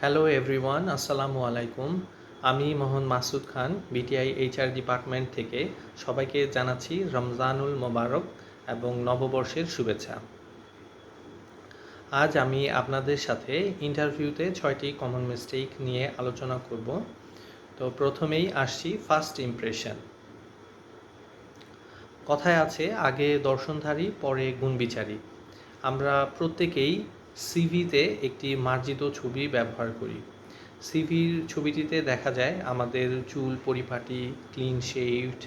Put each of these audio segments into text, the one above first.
Hello everyone, আসসালামু আলাইকুম। আমি মোহাম্মদ মাসুদ খান, বিটিআই এইচআর ডিপার্টমেন্ট থেকে সবাইকে জানাচ্ছি রমজানুল মোবারক এবং নববর্ষের শুভেচ্ছা। আজ আমি আপনাদের সাথে ইন্টারভিউতে 6টি কমন মিস্টেক নিয়ে আলোচনা করব। তো প্রথমেই আসছি ফার্স্ট ইমপ্রেশন। কথায় আছে আগে দর্শনধারী পরে গুণবিচারী। আমরা প্রত্যেকেই সিভিতে একটি মার্জিত ছবি ব্যবহার করি। সিভির ছবিটিতে দেখা যায় আমাদের চুল পরিপাটি, ক্লিন শেভড,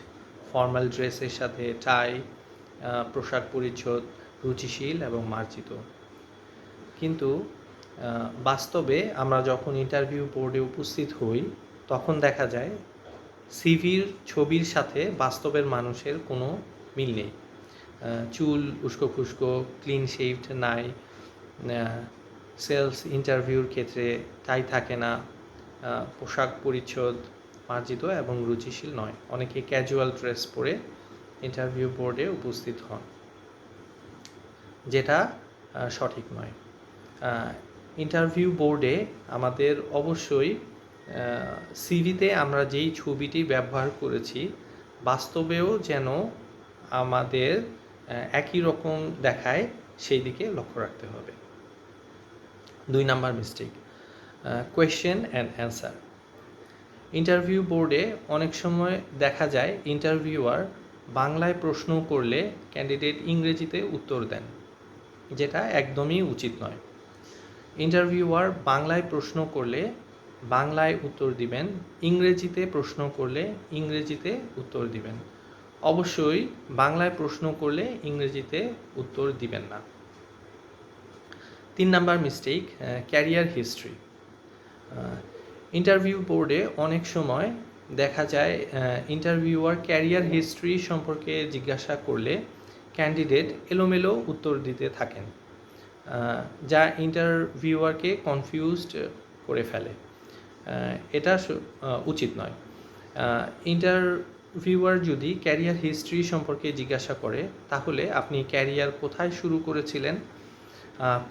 ফর্মাল ড্রেসের সাথে টাই, পোশাক পরিচ্ছদ রুচিশীল এবং মার্জিত। কিন্তু বাস্তবে আমরা যখন ইন্টারভিউ বোর্ডে উপস্থিত হই তখন দেখা যায় সিভির ছবির সাথে বাস্তবের মানুষের কোনো মিল নেই। চুল উস্কো খুস্কো, ক্লিন শেভড নাই, সেলস ইন্টারভিউর ক্ষেত্রে টাই থাকে না, পোশাক পরিচ্ছদ মার্জিত এবং রুচিশীল নয়। অনেকে ক্যাজুয়াল ড্রেস পরে ইন্টারভিউ বোর্ডে উপস্থিত হন, যেটা সঠিক নয়। ইন্টারভিউ বোর্ডে আমাদের অবশ্যই সিভিতে আমরা যেই ছবিটি ব্যবহার করেছি বাস্তবেও যেন আমাদের একই রকম দেখায় সেই দিকে লক্ষ্য রাখতে হবে। 2 number mistake, question and answer. Interview বোর্ডে অনেক সময় দেখা যায় ইন্টারভিউয়ার বাংলায় প্রশ্ন করলে ক্যান্ডিডেট ইংরেজিতে উত্তর দেন, যেটা একদমই উচিত নয়। ইন্টারভিউয়ার বাংলায় প্রশ্ন করলে বাংলায় উত্তর দিবেন, ইংরেজিতে প্রশ্ন করলে ইংরেজিতে উত্তর দিবেন। অবশ্যই বাংলায় প্রশ্ন করলে ইংরেজিতে উত্তর দিবেন না। 3 number mistake, career history. Interview বোর্ডে অনেক সময় দেখা যায় ইন্টারভিউয়ার ক্যারিয়ার হিস্ট্রি সম্পর্কে জিজ্ঞাসা করলে ক্যান্ডিডেট এলোমেলো উত্তর দিতে থাকেন, যা ইন্টারভিউয়ারকে কনফিউজড করে ফেলে। এটা উচিত নয়। ইন্টারভিউয়ার যদি ক্যারিয়ার হিস্ট্রি সম্পর্কে জিজ্ঞাসা করে তাহলে আপনি ক্যারিয়ার কোথায় শুরু করেছিলেন,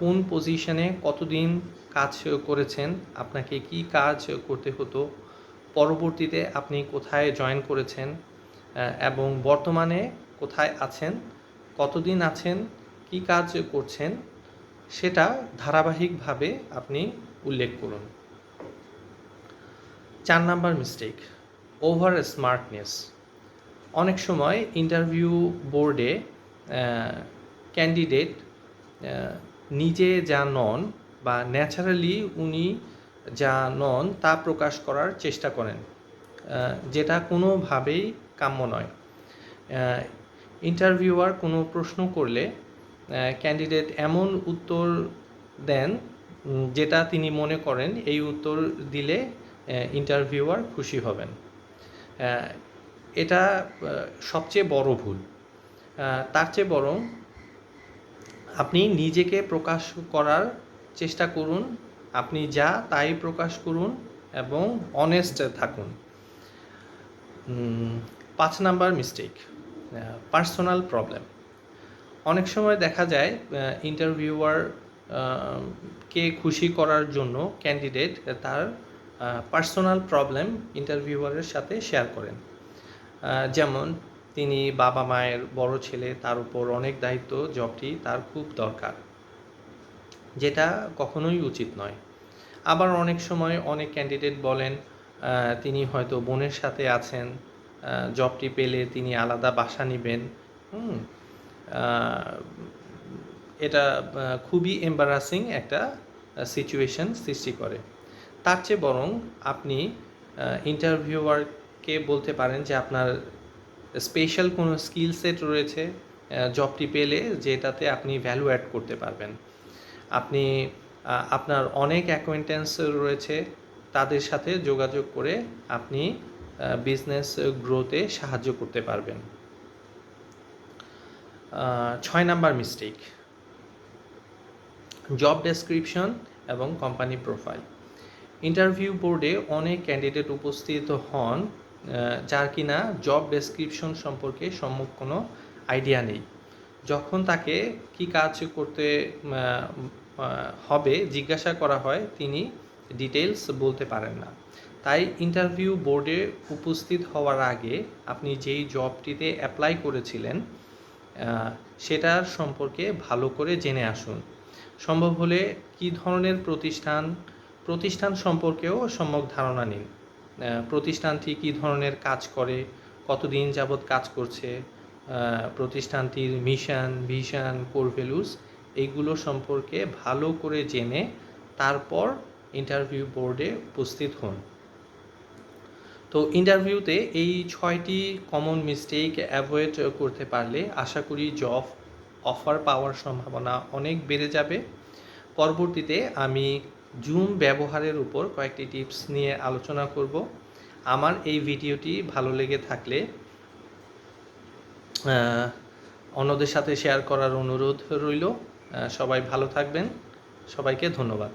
কোন পজিশনে কতদিন কাজ করেছেন, আপনাকে কি কাজ করতে হতো, পরবর্তীতে আপনি কোথায় জয়েন করেছেন এবং বর্তমানে কোথায় আছেন, কতদিন আছেন, কি কাজ করছেন, সেটা ধারাবাহিকভাবে আপনি উল্লেখ করুন। 4 নাম্বার মিস্টেক, ওভার স্মার্টনেস। অনেক সময় ইন্টারভিউ বোর্ডে ক্যান্ডিডেট নিজে যা নন বা ন্যাচারালি উনি যা নন তা প্রকাশ করার চেষ্টা করেন, যেটা কোনোভাবেই কাম্য নয়। ইন্টারভিউয়ার কোনো প্রশ্ন করলে ক্যান্ডিডেট এমন উত্তর দেন যেটা তিনি মনে করেন এই উত্তর দিলে ইন্টারভিউয়ার খুশি হবেন। এটা সবচেয়ে বড় ভুল। তার চেয়ে বরং আপনি নিজেকে প্রকাশ করার চেষ্টা করুন, আপনি যা তাই প্রকাশ করুন এবং অনেস্ট থাকুন। 5 নাম্বার মিস্টেক, পার্সোনাল প্রবলেম। অনেক সময় দেখা যায় ইন্টারভিউয়ার কে খুশি করার জন্য ক্যান্ডিডেট তার পার্সোনাল প্রবলেম ইন্টারভিউয়ারের সাথে শেয়ার করেন। যেমন তিনি বাবা মায়ের বড় ছেলে, তার উপর অনেক দায়িত্ব, জবটি তার খুব দরকার, যেটা কখনোই উচিত নয়। আবার অনেক সময় অনেক ক্যান্ডিডেট বলেন তিনি হয়তো বোনের সাথে আছেন, জবটি পেলে তিনি আলাদা বাসা নেবেন। এটা খুবই এম্বারাসিং একটা সিচুয়েশন সৃষ্টি করে। তার চেয়ে বরং আপনি ইন্টারভিউয়ারকে বলতে পারেন যে আপনার স্পেশাল কোনো স্কিল সেট রয়েছে জবটি পেলে, যেটাতে আপনি ভ্যালু অ্যাড করতে পারবেন। আপনি আপনার অনেক অ্যাকোয়েন্টেন্স রয়েছে, তাদের সাথে যোগাযোগ করে আপনি বিজনেস গ্রোতে সাহায্য করতে পারবেন। 6 নাম্বার মিস্টেক, জব ডেসক্রিপশন এবং কোম্পানি প্রোফাইল। ইন্টারভিউ বোর্ডে অনেক ক্যান্ডিডেট উপস্থিত হন যার কিনা জব ডেসক্রিপশন সম্পর্কে সম্যক কোনো আইডিয়া নেই। যখন তাকে কি কাজ করতে হবে জিজ্ঞাসা করা হয়, তিনি ডিটেলস বলতে পারেন না। তাই ইন্টারভিউ বোর্ডে উপস্থিত হওয়ার আগে আপনি যেই জবটিতে অ্যাপ্লাই করেছিলেন সেটার সম্পর্কে ভালো করে জেনে আসুন। সম্ভব হলে কী ধরনের প্রতিষ্ঠান সম্পর্কেও সম্যক ধারণা নিন। প্রতিষ্ঠানটি কী ধরনের কাজ করে, কতদিন যাবৎ কাজ করছে, প্রতিষ্ঠানটির মিশন, ভিশন, কোর ভ্যালুস এইগুলো সম্পর্কে ভালো করে জেনে তারপর ইন্টারভিউ বোর্ডে উপস্থিত হন। তো ইন্টারভিউতে এই 6টি কমন মিস্টেক অ্যাভয়েড করতে পারলে আশা করি জব অফার পাওয়ার সম্ভাবনা অনেক বেড়ে যাবে। পরবর্তীতে আমি জুম ব্যবহারের উপর কয়েকটি টিপস নিয়ে আলোচনা করব। আমার এই ভিডিওটি ভালো লেগে থাকলে অন্যদের সাথে শেয়ার করার অনুরোধ রইল। সবাই ভালো থাকবেন। সবাইকে ধন্যবাদ।